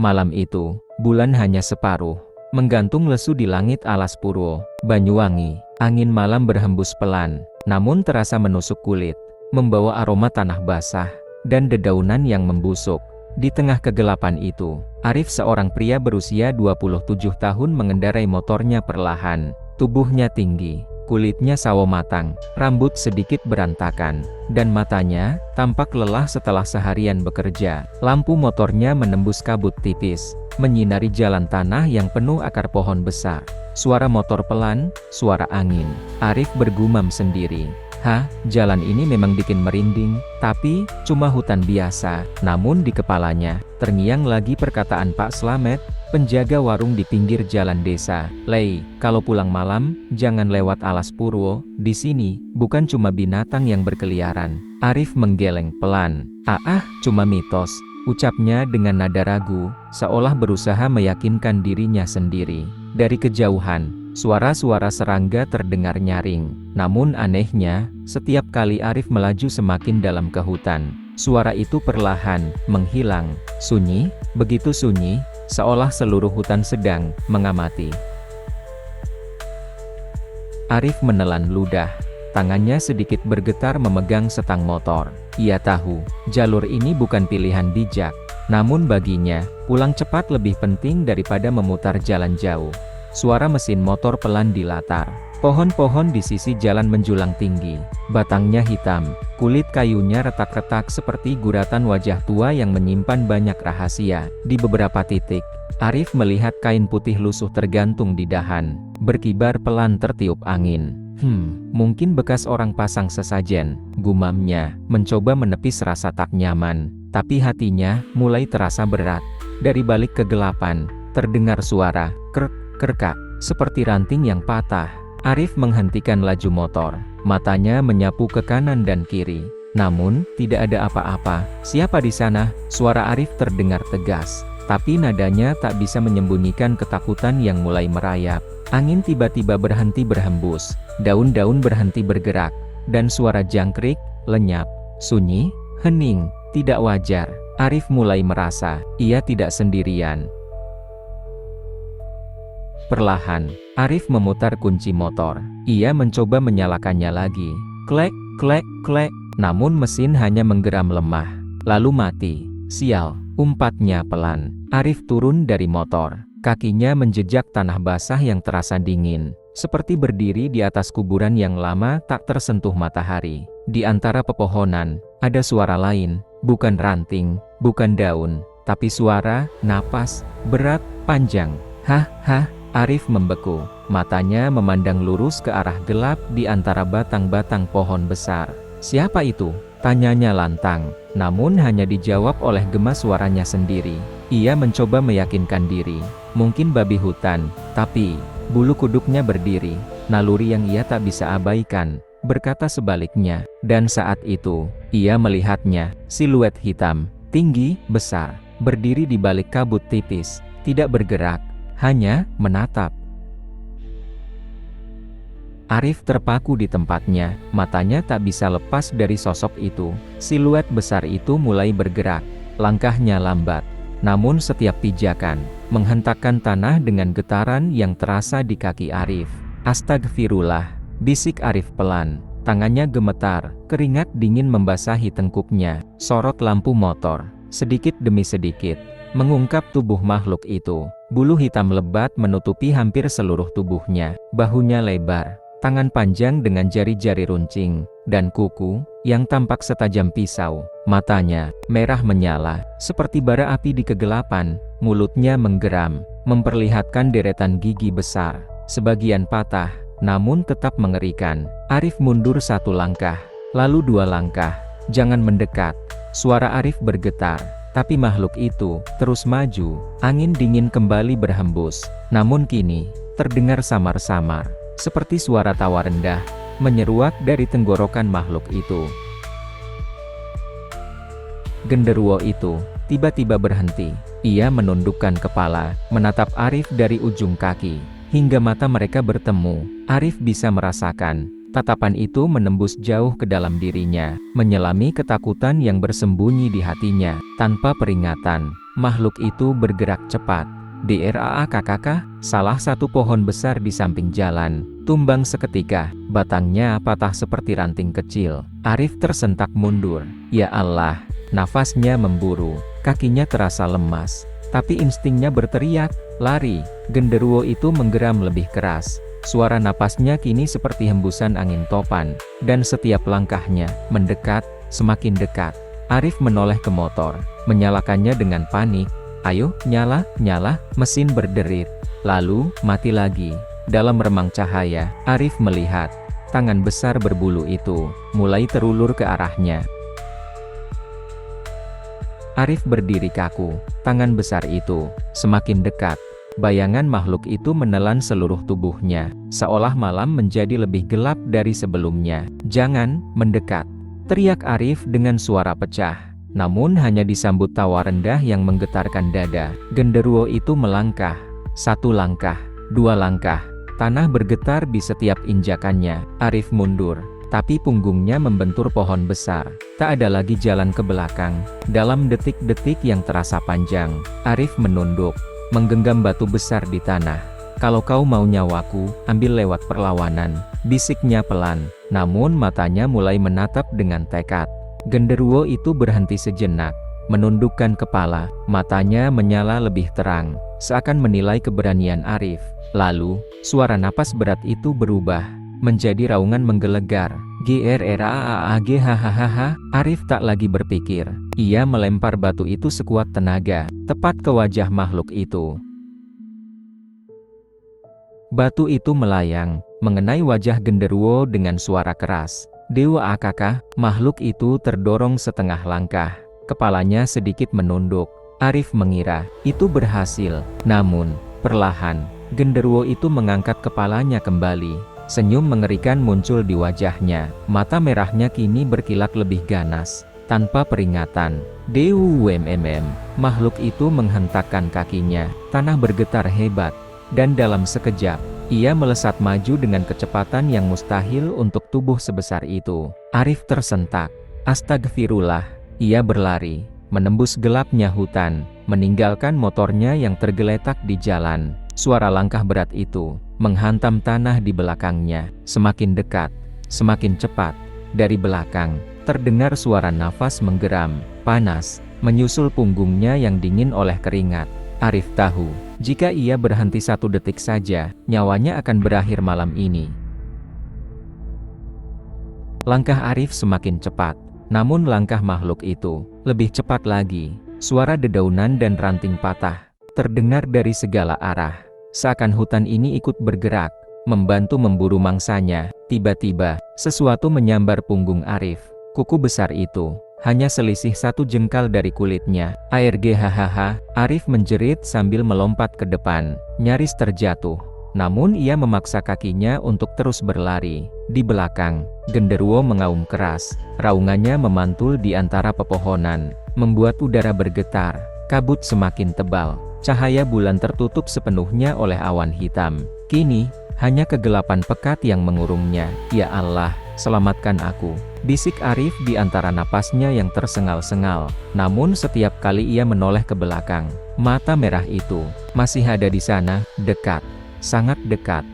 Malam itu, bulan hanya separuh, menggantung lesu di langit alas Purwo, Banyuwangi. Angin malam berhembus pelan, namun terasa menusuk kulit, membawa aroma tanah basah, dan dedaunan yang membusuk. Di tengah kegelapan itu, Arif, seorang pria berusia 27 tahun, mengendarai motornya perlahan. Tubuhnya tinggi, kulitnya sawo matang, rambut sedikit berantakan, dan matanya tampak lelah setelah seharian bekerja. Lampu motornya menembus kabut tipis, menyinari jalan tanah yang penuh akar pohon besar. Suara motor pelan, suara angin. Arif bergumam sendiri. Jalan ini memang bikin merinding, tapi cuma hutan biasa. Namun di kepalanya terngiang lagi perkataan Pak Slamet, penjaga warung di pinggir jalan desa. "Lei, kalau pulang malam, jangan lewat alas Purwo. Di sini bukan cuma binatang yang berkeliaran." Arif menggeleng pelan. Cuma mitos," ucapnya dengan nada ragu, seolah berusaha meyakinkan dirinya sendiri. Dari kejauhan, suara-suara serangga terdengar nyaring. Namun anehnya, setiap kali Arif melaju semakin dalam ke hutan, suara itu perlahan menghilang. Sunyi, begitu sunyi, seolah seluruh hutan sedang mengamati. Arif menelan ludah. Tangannya sedikit bergetar memegang setang motor. Ia tahu, jalur ini bukan pilihan bijak. Namun baginya, pulang cepat lebih penting daripada memutar jalan jauh. Suara mesin motor pelan dilatar. Pohon-pohon di sisi jalan menjulang tinggi. Batangnya hitam, kulit kayunya retak-retak seperti guratan wajah tua yang menyimpan banyak rahasia. Di beberapa titik, Arif melihat kain putih lusuh tergantung di dahan, berkibar pelan tertiup angin. Mungkin bekas orang pasang sesajen, gumamnya, mencoba menepis rasa tak nyaman. Tapi hatinya mulai terasa berat. Dari balik kegelapan, terdengar suara kerkak, seperti ranting yang patah. Arif menghentikan laju motor. Matanya menyapu ke kanan dan kiri. Namun, tidak ada apa-apa. "Siapa di sana?" Suara Arif terdengar tegas. Tapi nadanya tak bisa menyembunyikan ketakutan yang mulai merayap. Angin tiba-tiba berhenti berhembus. Daun-daun berhenti bergerak. Dan suara jangkrik, lenyap. Sunyi, hening, tidak wajar. Arif mulai merasa, ia tidak sendirian. Perlahan, Arif memutar kunci motor. Ia mencoba menyalakannya lagi. Klek, klek, klek. Namun mesin hanya menggeram lemah. Lalu mati. "Sial," umpatnya pelan. Arif turun dari motor. Kakinya menjejak tanah basah yang terasa dingin. Seperti berdiri di atas kuburan yang lama tak tersentuh matahari. Di antara pepohonan, ada suara lain. Bukan ranting, bukan daun, tapi suara, napas, berat, panjang. Arif membeku. Matanya memandang lurus ke arah gelap di antara batang-batang pohon besar. "Siapa itu?" tanyanya lantang. Namun hanya dijawab oleh gema suaranya sendiri. Ia mencoba meyakinkan diri. Mungkin babi hutan, tapi bulu kuduknya berdiri. Naluri yang ia tak bisa abaikan berkata sebaliknya. Dan saat itu, ia melihatnya, siluet hitam, tinggi, besar, berdiri di balik kabut tipis, tidak bergerak, hanya menatap. Arif terpaku di tempatnya, matanya tak bisa lepas dari sosok itu. Siluet besar itu mulai bergerak, langkahnya lambat. Namun setiap pijakan, menghentakkan tanah dengan getaran yang terasa di kaki Arif. "Astagfirullah," bisik Arif pelan. Tangannya gemetar, keringat dingin membasahi tengkuknya. Sorot lampu motor, sedikit demi sedikit, mengungkap tubuh makhluk itu. Bulu hitam lebat menutupi hampir seluruh tubuhnya. Bahunya lebar, tangan panjang dengan jari-jari runcing, dan kuku yang tampak setajam pisau. Matanya merah menyala, seperti bara api di kegelapan. Mulutnya menggeram, memperlihatkan deretan gigi besar, sebagian patah, namun tetap mengerikan. Arif mundur satu langkah, lalu dua langkah. "Jangan mendekat." Suara Arif bergetar, tapi makhluk itu terus maju. Angin dingin kembali berhembus, namun kini terdengar samar-samar, seperti suara tawa rendah, menyeruak dari tenggorokan makhluk itu. Genderuwo itu tiba-tiba berhenti. Ia menundukkan kepala, menatap Arif dari ujung kaki, hingga mata mereka bertemu. Arif bisa merasakan, tatapan itu menembus jauh ke dalam dirinya, menyelami ketakutan yang bersembunyi di hatinya. Tanpa peringatan, makhluk itu bergerak cepat. DRAAKKK, salah satu pohon besar di samping jalan, tumbang seketika, batangnya patah seperti ranting kecil. Arif tersentak mundur. Ya Allah, nafasnya memburu, kakinya terasa lemas. Tapi instingnya berteriak, lari. Genderuwo itu menggeram lebih keras. Suara napasnya kini seperti hembusan angin topan, dan setiap langkahnya mendekat, semakin dekat. Arif menoleh ke motor, menyalakannya dengan panik. Ayo, nyala, nyala, mesin berderit. Lalu, mati lagi. Dalam remang cahaya, Arif melihat tangan besar berbulu itu mulai terulur ke arahnya. Arif berdiri kaku, tangan besar itu semakin dekat. Bayangan makhluk itu menelan seluruh tubuhnya, seolah malam menjadi lebih gelap dari sebelumnya. Jangan mendekat, teriak Arif dengan suara pecah. Namun hanya disambut tawa rendah yang menggetarkan dada. Genderuwo itu melangkah. 1 langkah, 2 langkah. Tanah bergetar di setiap injakannya. Arif mundur, tapi punggungnya membentur pohon besar. Tak ada lagi jalan ke belakang. Dalam detik-detik yang terasa panjang, Arif menunduk, menggenggam batu besar di tanah. Kalau kau mau nyawaku, ambil lewat perlawanan, bisiknya pelan. Namun matanya mulai menatap dengan tekad. Genderuwo itu berhenti sejenak, menundukkan kepala, matanya menyala lebih terang, seakan menilai keberanian Arif. Lalu, suara napas berat itu berubah menjadi raungan menggelegar. GRRAAAG hahaha. Arif tak lagi berpikir. Ia melempar batu itu sekuat tenaga, tepat ke wajah makhluk itu. Batu itu melayang, mengenai wajah genderuwo dengan suara keras. Dewa AKK, makhluk itu terdorong setengah langkah. Kepalanya sedikit menunduk. Arif mengira itu berhasil. Namun, perlahan, genderuwo itu mengangkat kepalanya kembali. Senyum mengerikan muncul di wajahnya. Mata merahnya kini berkilat lebih ganas. Tanpa peringatan, makhluk itu menghentakkan kakinya. Tanah bergetar hebat. Dan dalam sekejap, ia melesat maju dengan kecepatan yang mustahil untuk tubuh sebesar itu. Arif tersentak. Astagfirullah. Ia berlari, menembus gelapnya hutan, meninggalkan motornya yang tergeletak di jalan. Suara langkah berat itu menghantam tanah di belakangnya. Semakin dekat, semakin cepat. Dari belakang, terdengar suara nafas menggeram, panas, menyusul punggungnya yang dingin oleh keringat. Arif tahu, jika ia berhenti 1 detik saja, nyawanya akan berakhir malam ini. Langkah Arif semakin cepat, namun langkah makhluk itu lebih cepat lagi. Suara dedaunan dan ranting patah terdengar dari segala arah. Seakan hutan ini ikut bergerak, membantu memburu mangsanya. Tiba-tiba, sesuatu menyambar punggung Arif. Kuku besar itu hanya selisih 1 jengkal dari kulitnya. Hahaha. Arif menjerit sambil melompat ke depan, nyaris terjatuh. Namun ia memaksa kakinya untuk terus berlari. Di belakang, genderuwo mengaum keras. Raungannya memantul di antara pepohonan, membuat udara bergetar. Kabut semakin tebal. Cahaya bulan tertutup sepenuhnya oleh awan hitam. Kini, hanya kegelapan pekat yang mengurungnya. Ya Allah, selamatkan aku, bisik Arif di antara napasnya yang tersengal-sengal. Namun setiap kali ia menoleh ke belakang, mata merah itu masih ada di sana, dekat, sangat dekat.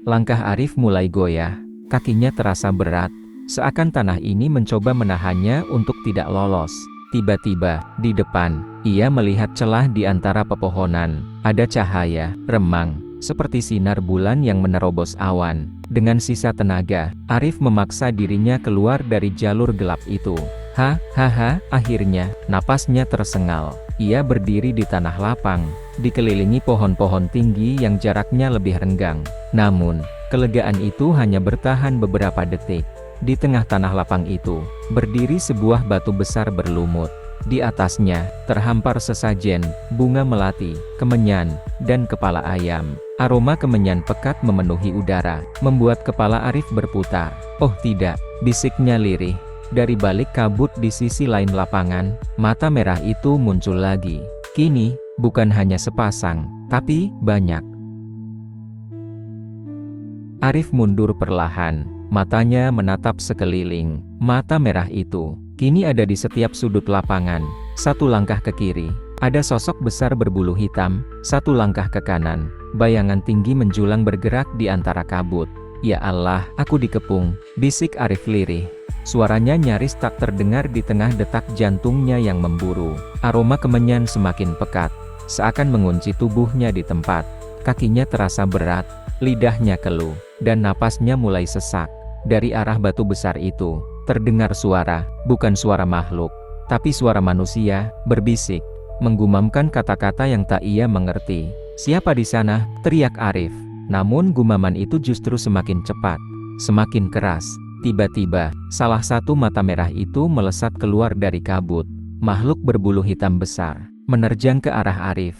Langkah Arif mulai goyah, kakinya terasa berat, seakan tanah ini mencoba menahannya untuk tidak lolos. Tiba-tiba, di depan, ia melihat celah di antara pepohonan. Ada cahaya, remang, seperti sinar bulan yang menerobos awan. Dengan sisa tenaga, Arif memaksa dirinya keluar dari jalur gelap itu. Akhirnya, napasnya tersengal. Ia berdiri di tanah lapang, dikelilingi pohon-pohon tinggi yang jaraknya lebih renggang. Namun, kelegaan itu hanya bertahan beberapa detik. Di tengah tanah lapang itu, berdiri sebuah batu besar berlumut. Di atasnya, terhampar sesajen, bunga melati, kemenyan, dan kepala ayam. Aroma kemenyan pekat memenuhi udara, membuat kepala Arif berputar. Oh tidak, bisiknya lirih. Dari balik kabut di sisi lain lapangan, mata merah itu muncul lagi. Kini, bukan hanya sepasang, tapi banyak. Arif mundur perlahan, matanya menatap sekeliling. Mata merah itu kini ada di setiap sudut lapangan. Satu langkah ke kiri, ada sosok besar berbulu hitam. Satu langkah ke kanan, bayangan tinggi menjulang bergerak di antara kabut. Ya Allah, aku dikepung, bisik Arif lirih. Suaranya nyaris tak terdengar di tengah detak jantungnya yang memburu. Aroma kemenyan semakin pekat, seakan mengunci tubuhnya di tempat. Kakinya terasa berat, lidahnya keluh, dan napasnya mulai sesak. Dari arah batu besar itu, terdengar suara, bukan suara makhluk, tapi suara manusia, berbisik, menggumamkan kata-kata yang tak ia mengerti. "Siapa di sana?" teriak Arif. Namun gumaman itu justru semakin cepat, semakin keras. Tiba-tiba, salah satu mata merah itu melesat keluar dari kabut. Makhluk berbulu hitam besar, menerjang ke arah Arif.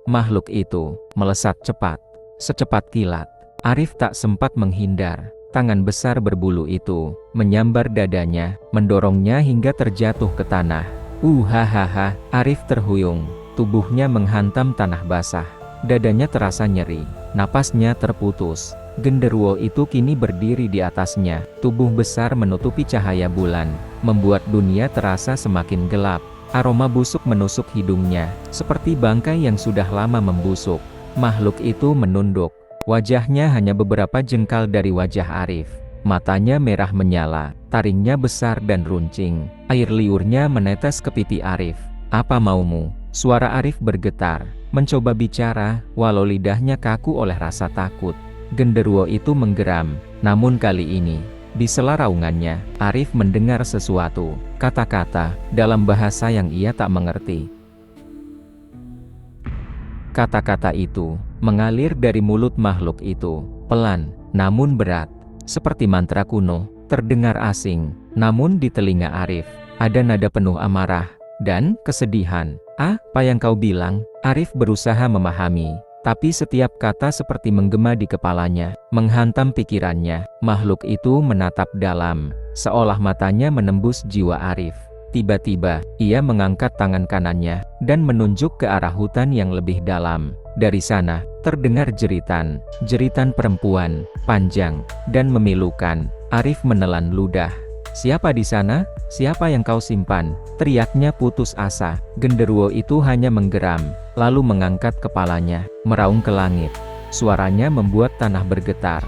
Makhluk itu melesat cepat, secepat kilat. Arif tak sempat menghindar. Tangan besar berbulu itu menyambar dadanya, mendorongnya hingga terjatuh ke tanah. Hahaha, Arif terhuyung. Tubuhnya menghantam tanah basah. Dadanya terasa nyeri, napasnya terputus. Genderuwo itu kini berdiri di atasnya. Tubuh besar menutupi cahaya bulan, membuat dunia terasa semakin gelap. Aroma busuk menusuk hidungnya, seperti bangkai yang sudah lama membusuk. Makhluk itu menunduk. Wajahnya hanya beberapa jengkal dari wajah Arif. Matanya merah menyala, taringnya besar dan runcing. Air liurnya menetes ke pipi Arif. "Apa maumu?" Suara Arif bergetar, mencoba bicara, walau lidahnya kaku oleh rasa takut. Genderuwo itu menggeram, namun kali ini, di sela raungannya, Arif mendengar sesuatu, kata-kata, dalam bahasa yang ia tak mengerti. Kata-kata itu mengalir dari mulut makhluk itu, pelan, namun berat, seperti mantra kuno, terdengar asing. Namun di telinga Arif, ada nada penuh amarah dan kesedihan. "Apa yang kau bilang?" Arif berusaha memahami, tapi setiap kata seperti menggema di kepalanya, menghantam pikirannya. Makhluk itu menatap dalam, seolah matanya menembus jiwa Arif. Tiba-tiba, ia mengangkat tangan kanannya, dan menunjuk ke arah hutan yang lebih dalam. Dari sana, terdengar jeritan perempuan, panjang, dan memilukan. Arif menelan ludah. "Siapa di sana? Siapa yang kau simpan?" teriaknya putus asa. Genderuwo itu hanya menggeram, lalu mengangkat kepalanya, meraung ke langit. Suaranya membuat tanah bergetar.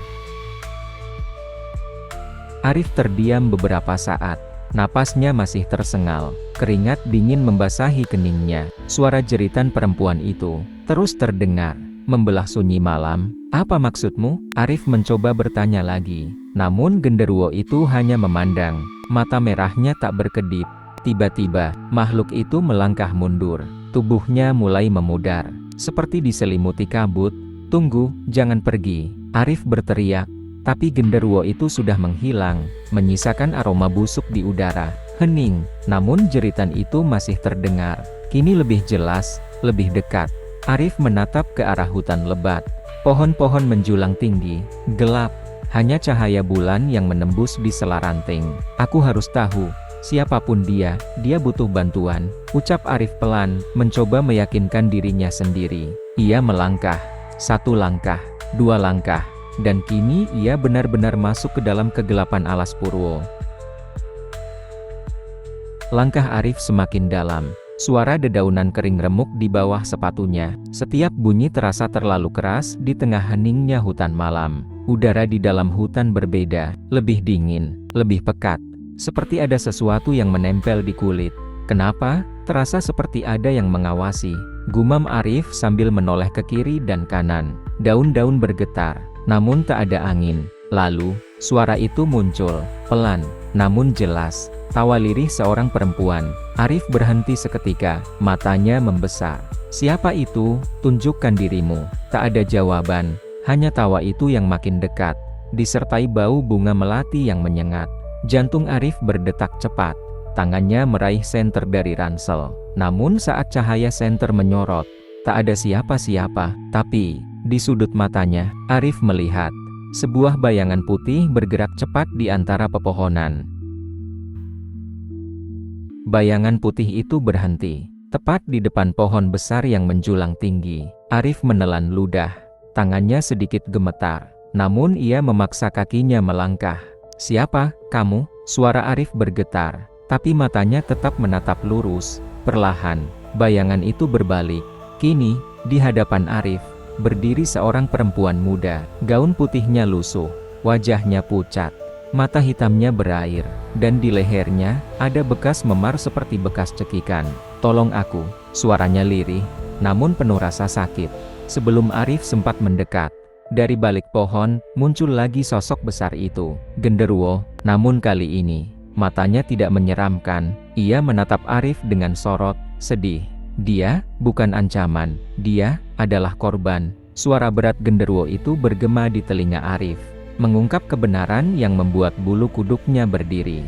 Arif terdiam beberapa saat. Napasnya masih tersengal, keringat dingin membasahi keningnya. Suara jeritan perempuan itu terus terdengar, membelah sunyi malam. "Apa maksudmu?" Arif mencoba bertanya lagi, namun genderuwo itu hanya memandang, mata merahnya tak berkedip. Tiba-tiba, makhluk itu melangkah mundur, tubuhnya mulai memudar, seperti diselimuti kabut. "Tunggu, jangan pergi!" Arif berteriak. Tapi genderuwo itu sudah menghilang, menyisakan aroma busuk di udara. Hening, namun jeritan itu masih terdengar. Kini lebih jelas, lebih dekat. Arif menatap ke arah hutan lebat. Pohon-pohon menjulang tinggi, gelap. Hanya cahaya bulan yang menembus di sela ranting. "Aku harus tahu, siapapun dia butuh bantuan," ucap Arif pelan, mencoba meyakinkan dirinya sendiri. Ia melangkah, satu langkah, dua langkah. Dan kini ia benar-benar masuk ke dalam kegelapan alas purwo. Langkah Arif semakin dalam. Suara dedaunan kering remuk di bawah sepatunya. Setiap bunyi terasa terlalu keras di tengah heningnya hutan malam. Udara di dalam hutan berbeda, lebih dingin, lebih pekat. Seperti ada sesuatu yang menempel di kulit. "Kenapa?" Terasa seperti ada yang mengawasi. Gumam Arif sambil menoleh ke kiri dan kanan. Daun-daun bergetar, namun tak ada angin. Lalu, suara itu muncul, pelan, namun jelas. Tawa lirih seorang perempuan. Arif berhenti seketika, matanya membesar. "Siapa itu? Tunjukkan dirimu." Tak ada jawaban, hanya tawa itu yang makin dekat, disertai bau bunga melati yang menyengat. Jantung Arif berdetak cepat. Tangannya meraih senter dari ransel. Namun saat cahaya senter menyorot, tak ada siapa-siapa. Tapi, di sudut matanya, Arif melihat sebuah bayangan putih bergerak cepat di antara pepohonan. Bayangan putih itu berhenti, tepat di depan pohon besar yang menjulang tinggi. Arif menelan ludah. Tangannya sedikit gemetar, namun ia memaksa kakinya melangkah. "Siapa, kamu?" Suara Arif bergetar, tapi matanya tetap menatap lurus. Perlahan, bayangan itu berbalik. Kini, di hadapan Arif, berdiri seorang perempuan muda. Gaun putihnya lusuh, wajahnya pucat, mata hitamnya berair, dan di lehernya, ada bekas memar seperti bekas cekikan. "Tolong aku," suaranya lirih, namun penuh rasa sakit. Sebelum Arif sempat mendekat, dari balik pohon, muncul lagi sosok besar itu. Genderuwo, namun kali ini, matanya tidak menyeramkan. Ia menatap Arif dengan sorot, sedih. Dia bukan ancaman, dia adalah korban. Suara berat genderuwo itu bergema di telinga Arif, mengungkap kebenaran yang membuat bulu kuduknya berdiri.